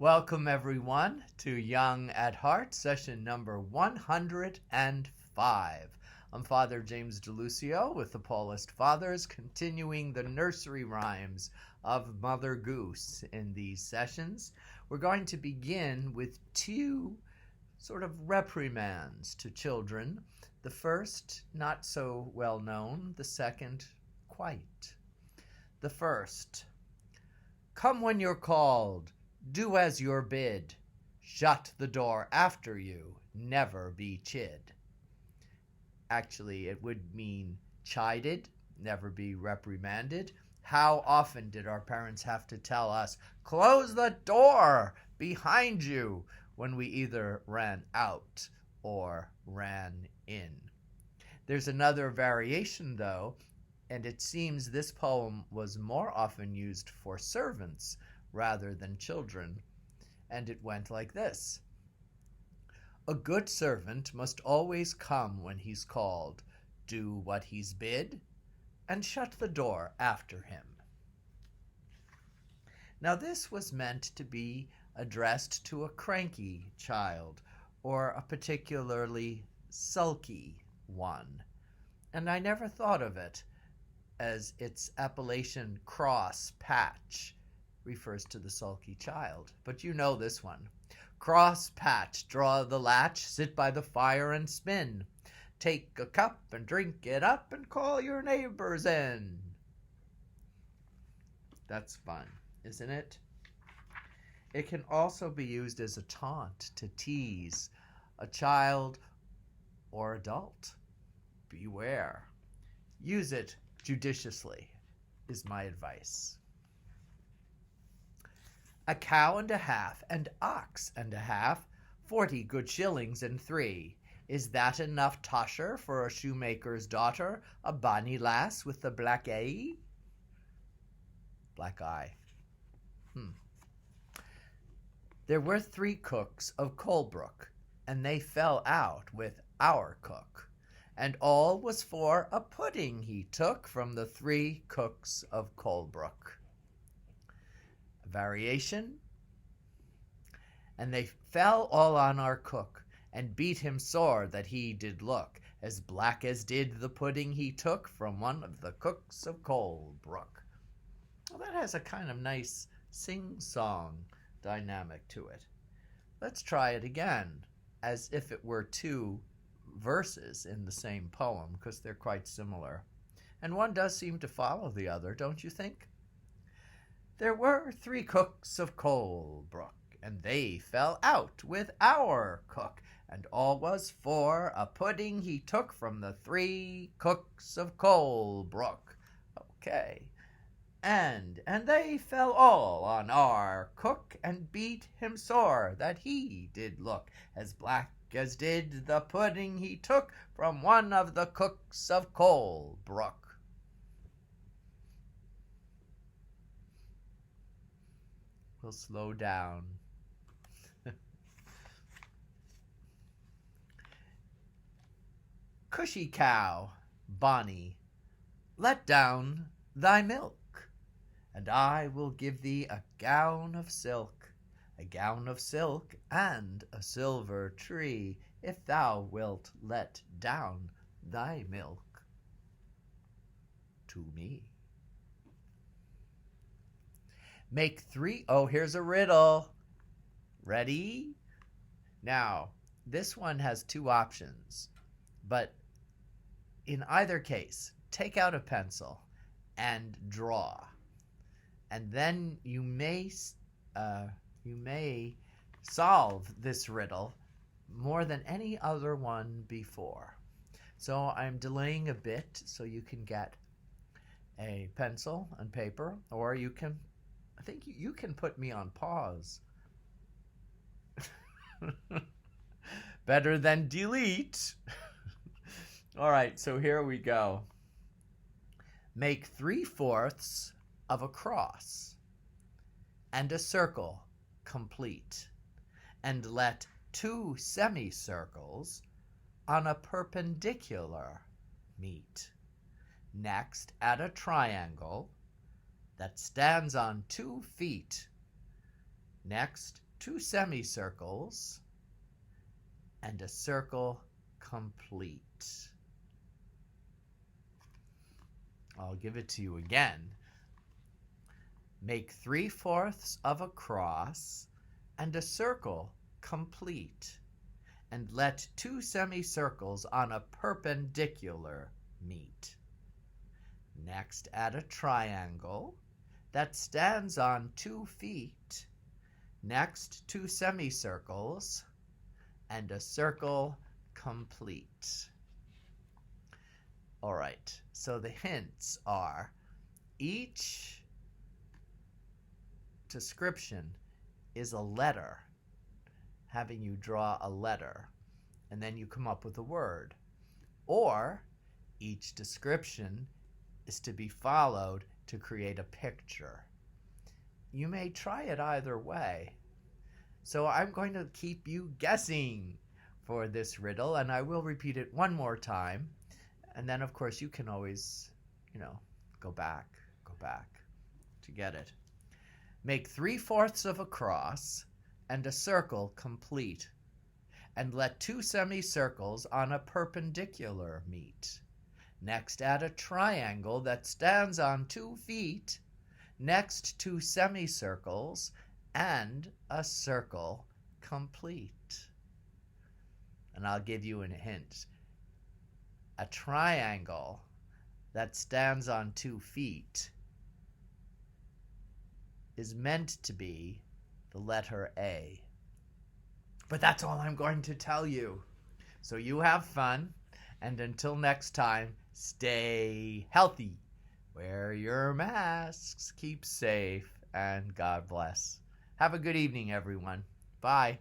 Welcome, everyone, to Young at Heart, session number 105. I'm Father James DeLucio with the Paulist Fathers, continuing the nursery rhymes of Mother Goose in these sessions. We're going to begin with two sort of reprimands to children. The first, not so well known, the second, quite. The first, come when you're called. Do as you're bid. Shut the door after you. Never be chid. Actually, it would mean chided, never be reprimanded. How often did our parents have to tell us, close the door behind you, when we either ran out or ran in? There's another variation, though, and it seems this poem was more often used for servants rather than children, and it went like this. A good servant must always come when he's called, do what he's bid, and shut the door after him. Now this was meant to be addressed to a cranky child, or a particularly sulky one, and I never thought of it as its appellation cross patch refers to the sulky child, but you know this one. Cross patch, draw the latch, sit by the fire and spin. Take a cup and drink it up and call your neighbors in. That's fun, isn't it? It can also be used as a taunt to tease a child or adult. Beware. Use it judiciously, is my advice. A cow and a half, and ox and a half, 40 good shillings and 3. Is that enough tosher for a shoemaker's daughter, a bonny lass with the black eye? Black eye. There were 3 cooks of Colebrook, and they fell out with our cook, and all was for a pudding he took from the 3 cooks of Colebrook. Variation. And they fell all on our cook, and beat him sore that he did look as black as did the pudding he took from one of the cooks of Colebrook. Well, that has a kind of nice sing-song dynamic to it. Let's try it again, as if it were 2 verses in the same poem, because they're quite similar. And one does seem to follow the other, don't you think? There were 3 cooks of Colebrook, and they fell out with our cook, and all was for a pudding he took from the 3 cooks of Colebrook. Okay. And they fell all on our cook, and beat him sore that he did look as black as did the pudding he took from one of the cooks of Colebrook. We'll slow down. Cushy cow, bonny, let down thy milk, and I will give thee a gown of silk and a silver tree, if thou wilt let down thy milk to me. Make 3, here's a riddle. Ready? Now, this one has 2 options, but in either case, take out a pencil and draw. And then you may solve this riddle more than any other one before. So I'm delaying a bit so you can get a pencil and paper, or you can, I think you can put me on pause. Better than delete. All right, so here we go. Make 3/4 of a cross and a circle complete, and let 2 semicircles on a perpendicular meet. Next, add a triangle that stands on 2 feet. Next, 2 semicircles, and a circle complete. I'll give it to you again. Make 3/4 of a cross and a circle complete, and let 2 semicircles on a perpendicular meet. Next, add a triangle that stands on 2 feet. Next, 2 semicircles and a circle complete. All right, so the hints are each description is a letter, having you draw a letter, and then you come up with a word. Or each description is to be followed to create a picture. You may try it either way. So I'm going to keep you guessing for this riddle, and I will repeat it one more time. And then, of course, you can always, go back to get it. Make 3/4 of a cross and a circle complete, and let 2 semicircles on a perpendicular meet. Next, add a triangle that stands on 2 feet. Next, 2 semicircles and a circle complete. And I'll give you a hint. A triangle that stands on 2 feet is meant to be the letter A. But that's all I'm going to tell you. So you have fun, and until next time, stay healthy, wear your masks, keep safe, and God bless. Have a good evening, everyone. Bye.